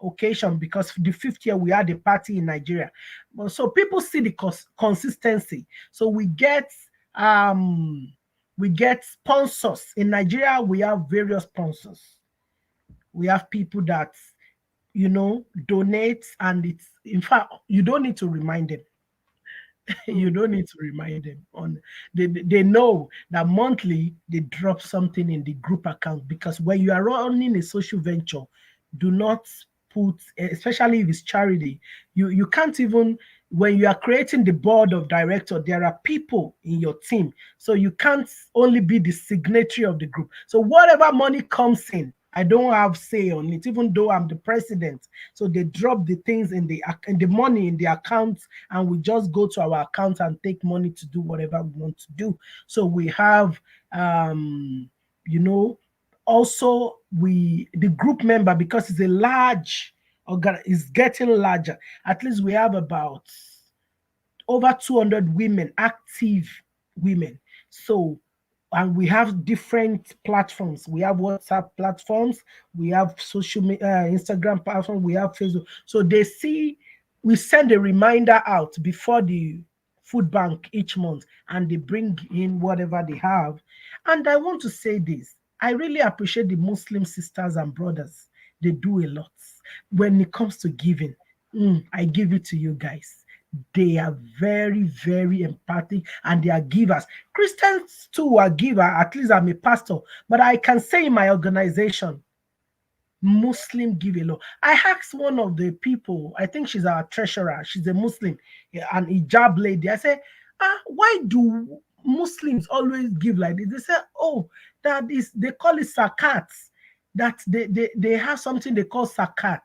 occasion, because the 50th year we had a party in Nigeria. But so people see the consistency. So we get sponsors in Nigeria. We have various sponsors. We have people that donate, and it's, in fact, you don't need to remind them. You Mm. don't need to remind them. On they know that monthly they drop something in the group account, because when you are running a social venture, do not put, especially if it's charity, you can't even, when you are creating the board of director, there are people in your team, so you can't only be the signatory of the group. So whatever money comes in, I don't have say on it, even though I'm the president. So they drop the things in the money in the account, and we just go to our account and take money to do whatever we want to do. So we have, you know, also we the group member, because it's a large is getting larger. At least we have about over 200 women, active women. So, and we have different platforms. We have WhatsApp platforms, we have Instagram platforms, we have Facebook. So they see, we send a reminder out before the food bank each month, and they bring in whatever they have. And I want to say this, I really appreciate the Muslim sisters and brothers. They do a lot when it comes to giving. I give it to you guys. They are very, very empathic, and they are givers. Christians too are giver. At least I'm a pastor, but I can say in my organization, Muslim give a lot. I asked one of the people, I think she's our treasurer, she's a Muslim, yeah, an hijab lady. I said, why do Muslims always give like this? They say, oh, that is, they call it zakat. That they have something they call zakat,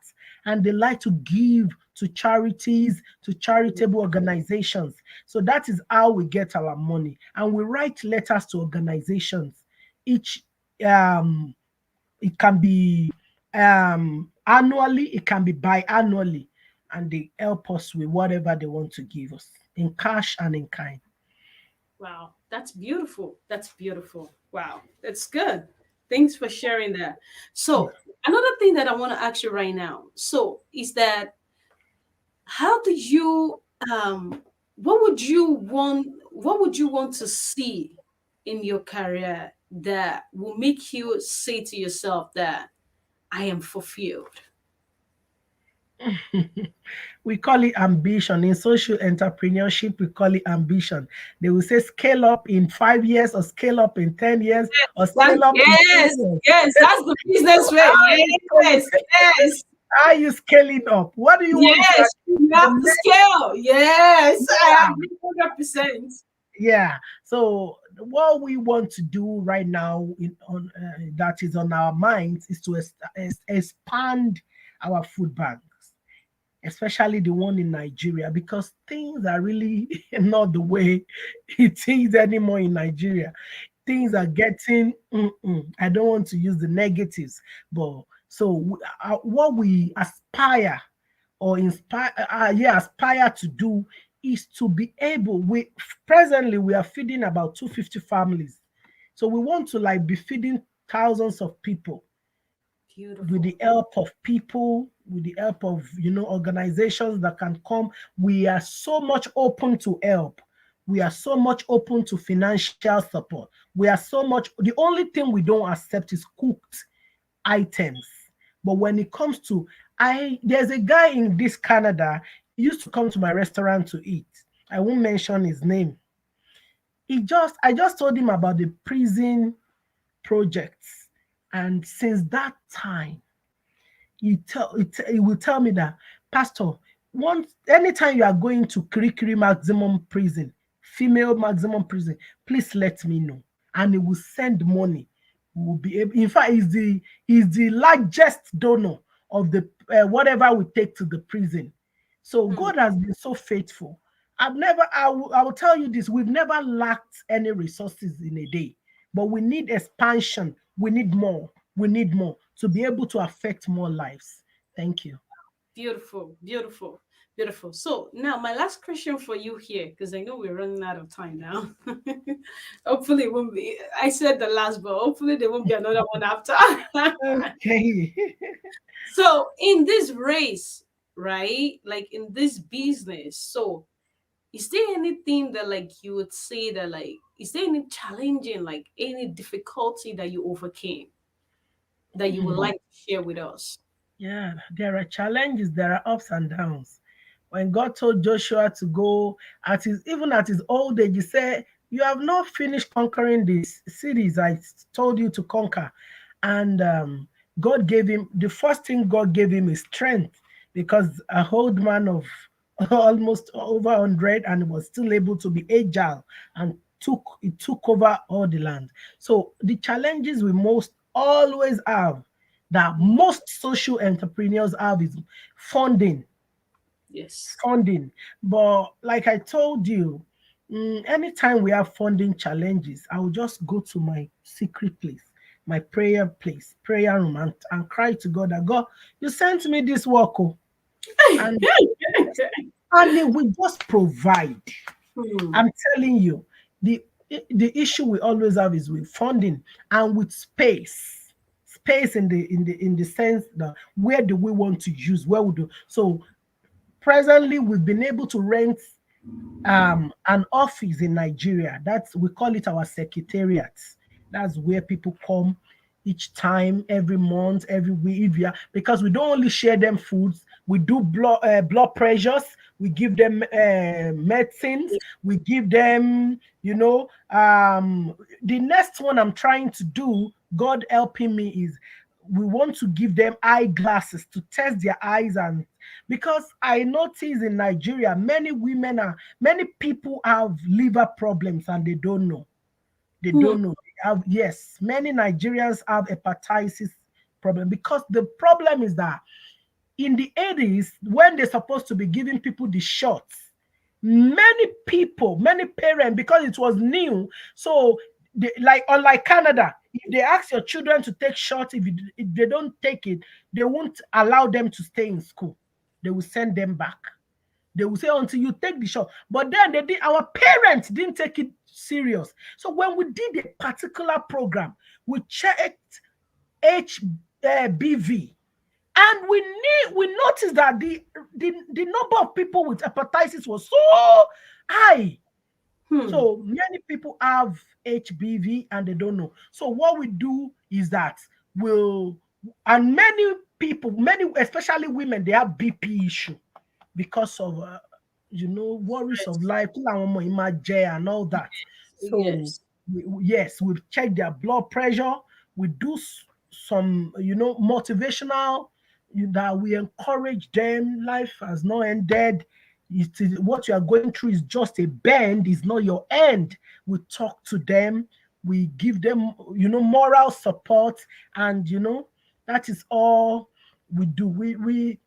and they like to give to charities, to charitable organizations. So that is how we get our money. And we write letters to organizations. Each um it can be annually, it can be biannually, and they help us with whatever they want to give us in cash and in kind. Wow, that's beautiful. That's beautiful. Wow, that's good. Thanks for sharing that. Yeah. So, another thing that I want to ask you right now, so, is that, how do you what would you want to see in your career that will make you say to yourself that I am fulfilled? We call it ambition. In social entrepreneurship, we call it ambition. They will say scale up in 5 years, or scale up in 10 years, or That, scale up in 10 yes, years. yes, that's the business way. How are you scaling, Yes, yes, how are you scaling up? What do you want to yes. achieve You in have the to next scale. Yes, I year? agree 100%. Yeah. So what we want to do right now, that is on our minds, is to expand our food banks, especially the one in Nigeria, because things are really not the way it is anymore in Nigeria. Things are getting, I don't want to use the negatives, but so what we aspire or aspire to do is to be able, we presently we are feeding about 250 families, so we want to like be feeding thousands of people. with the Beautiful. help of people, with the help of organizations that can come. We are so much open to help. We are so much open to financial support. We are so much, the only thing we don't accept is cooked items. But when it comes to, I there's a guy in this Canada, he used to come to my restaurant to eat. I won't mention his name. I just told him about the prison projects. And since that time, he will tell me that, Pastor, once anytime you are going to Kirikiri maximum prison, female maximum prison, please let me know. And he will send money. We will be able, in fact, he's the largest donor of the whatever we take to the prison. So Hmm. God has been so faithful. I will tell you this, we've never lacked any resources in a day, but we need expansion. We need more to be able to affect more lives. Thank you. Beautiful, beautiful, beautiful. So now my last question for you here, because I know we're running out of time now. Hopefully it won't be. I said the last, but hopefully there won't be another one after. Okay. So in this race, right? Like in this business, so is there anything that like you would say that like is there any challenging, like any difficulty that you overcame that you would Hmm. like to share with us? Yeah, there are challenges, there are ups and downs. When God told Joshua to go even at his old age, he said, "You have not finished conquering these cities I told you to conquer." And God gave him the first thing God gave him is strength, because a old man of almost over 100 and was still able to be agile and took over all the land. So the challenges we most always have, that Mhm. most social entrepreneurs have, is funding. Yes. Funding. But like I told you, anytime we have funding challenges, I will just go to my secret place, prayer room, and cry to God that, God, you sent me this work, oh, and and He will just provide. Hmm. I'm telling you, the the issue we always have is with funding and with space. Space in the sense that, where do we want to use? Where we do so. Presently, we've been able to rent an office in Nigeria. We call it our secretariat. That's where people come each time, every month, every week, because we don't only share them foods. We do blood pressures. We give them medicines. We give them, the next one I'm trying to do, God helping me, is we want to give them eyeglasses to test their eyes. And because I notice in Nigeria, many people have liver problems and they don't know. They Hmm. don't know. Yes, many Nigerians have hepatitis problem, because the problem is that in the 80s, when they're supposed to be giving people the shots, many parents, because it was new, so like, unlike Canada, if they ask your children to take shots, if they don't take it, they won't allow them to stay in school. They will send them back. They will say, until you take the shot. But then our parents didn't take it serious. So when we did a particular program, we checked HBV, and we noticed that the number of people with hepatitis was so high. Hmm. So many people have HBV and they don't know. So what we do is that we'll and many people, many especially women, they have BP issue because of worries of Stress. life, kí làwọn ọmọ yìí máa jẹ and all that. So Yes. yes, we check their blood pressure. We do some motivational, that we encourage them. Life has not ended. What you are going through is just a bend, is not your end. We talk to them. We give them moral support, and that is all we do. We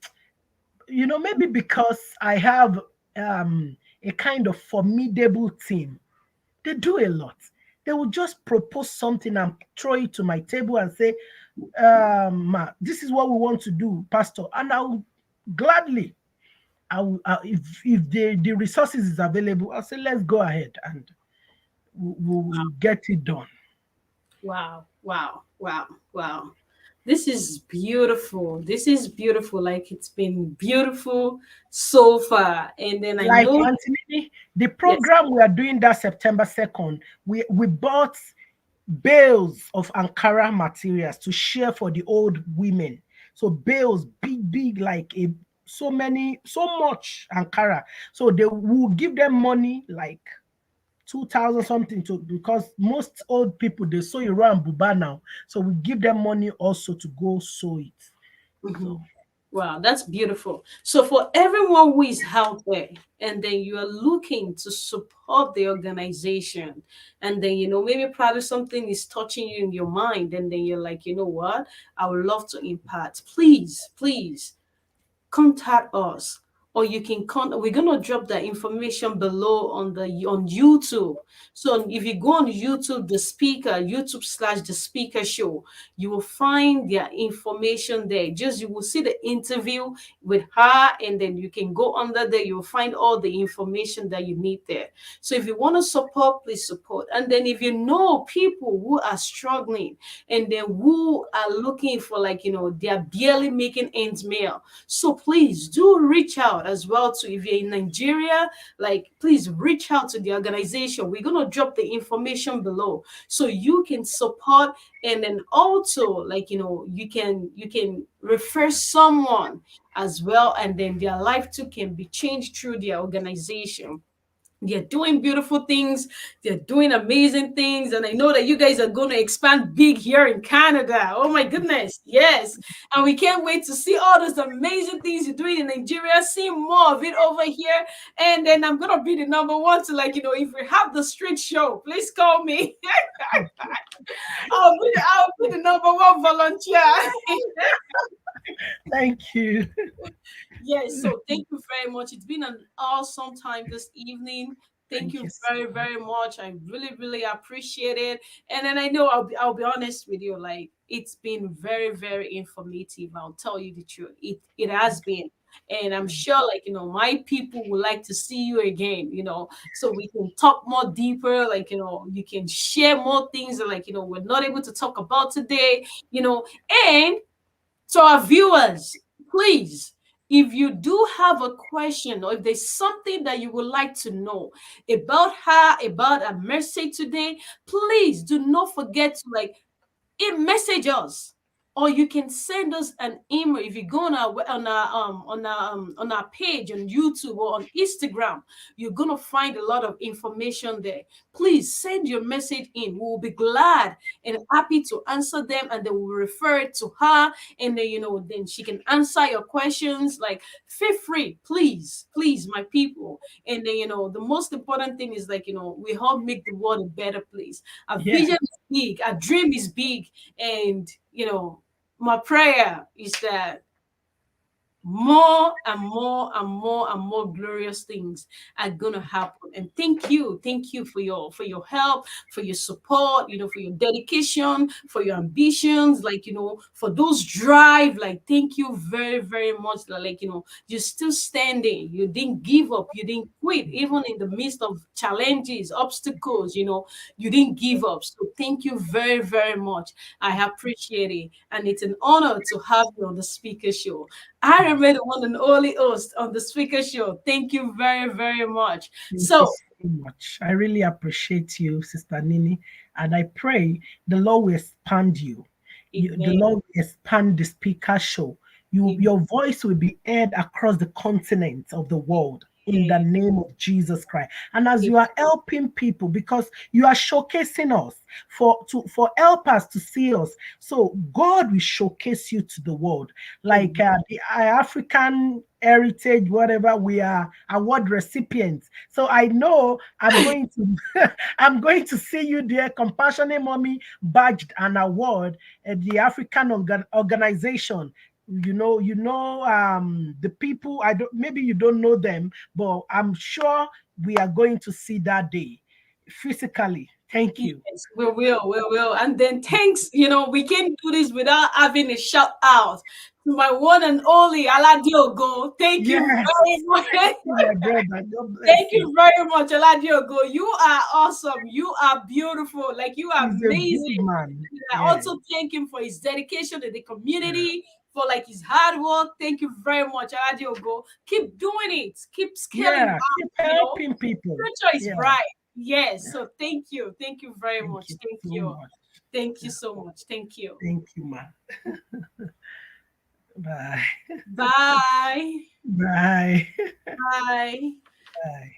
maybe because I have a kind of formidable team, they do a lot. They will just propose something and throw it to my table and say, this is what we want to do, Pastor. And I'll gladly, if the resources is available, I'll say, let's go ahead, and we'll get it done. Wow. Wow. Wow. Wow. This is beautiful. This is beautiful. Like it's been beautiful so far. And then I Like know, Anthony, the yes. program we are doing that September 2nd, we bought bales of Ankara materials to share for the old women. So bales, big, big, like a so many, so much Ankara. So they will give them money like 2,000 something to, because most old people they sew around buba now. So we give them money also to go sew it. So Mhm. Wow, that's beautiful. So for everyone who is out there, and then you are looking to support the organization, and then maybe probably something is touching you in your mind, and then you're like, you know what, I would love to impact. Please, please contact us, or you can we're gonna drop the information below on YouTube. So if you go on YouTube, the speaker, YouTube/the speaker show, you will find their information there. Just you will see the interview with her, and then you can go under there, you'll find all the information that you need there. So if you want to support, please support. And then if you know people who are struggling, and then who are looking for, like, they're barely making ends meet, so please do reach out as well to, if you're in Nigeria, like, please reach out to the organization. We're gonna drop the information below so you can support, and then also, like, you can refer someone as well, and then their life too can be changed through their organization. They're doing beautiful things. They're doing amazing things. And I know that you guys are going to expand big here in Canada. Oh my goodness. Yes. And we can't wait to see all those amazing things you're doing in Nigeria, see more of it over here. And then I'm going to be the number one to, like, if we have the street show, please call me. I'll be the number one volunteer. thank you. Yes, so thank you very much. It's been an awesome time this evening. Thank Thank you you so very, much. very much. I really, really appreciate it. And then I know I'll be honest with you, like it's been very, very informative. I'll tell you the truth. It has been. And I'm sure, like, my people would like to see you again, so we can talk more deeper, like, you can share more things that, like, we're not able to talk about today, and to our viewers, please, if you do have a question, or if there's something that you would like to know about her, about a message today, please do not forget to, like, message us, or you can send us an email. If you go on our page on YouTube or on Instagram, you're gonna find a lot of information there. Please send your message in. We will be glad and happy to answer them, and then we'll refer it to her, and then then she can answer your questions. Like, feel free, please, please, my people. And then the most important thing is, like, we help make the world a better place. Our Yeah. vision is big, our dream is big, and my prayer is that more and more and more and more glorious things are gonna happen. And thank you for your help, for your support, for your dedication, for your ambitions, like, for those drive. Like, thank you very, very much. Like, you're still standing, you didn't give up, you didn't quit, even in the midst of challenges, obstacles, you didn't give up. So thank you very, very much. I appreciate it, and it's an honor to have you on the speaker show. I remember the one and only host on the speaker show. Thank you very, very much. Thank you So, so much. I really appreciate you, Sister Nini. And I pray the Lord will expand you. The amen, Lord will expand the speaker show. amen, Your voice will be heard across the continent of the world in the amen, name of Jesus Christ. And as you are helping people, because you are showcasing us for help us to see us, so God will showcase you to the world, like amen. the African heritage, whatever, we are award recipients. So I know I'm going to I'm going to see you there, compassionate mommy badged an award at the African organization. The people, I don't, maybe you don't know them, but I'm sure we are going to see that day physically. Thank you. Yes, we will. And then thanks, we can't do this without having a shout out to my one and only Aladiogo. Thank you Yes. very much. Thank you, my brother. God Thank bless you. you very much, Aladiogo. You are awesome. You are beautiful. Like you are He's a amazing. good man. And I Yeah. also thank him for his dedication to the Yeah. community, for like his hard work. Thank you very much, Aladiogo. Keep doing it. Keep scaling Yeah. up. Keep You know, helping people. future is Yeah. bright. Yes. Yeah. So thank you. Thank you very Thank much. you Thank so you. much. Thank you Yeah. so much. Thank you. Thank you, man. Bye. Bye. Bye. Bye. Bye.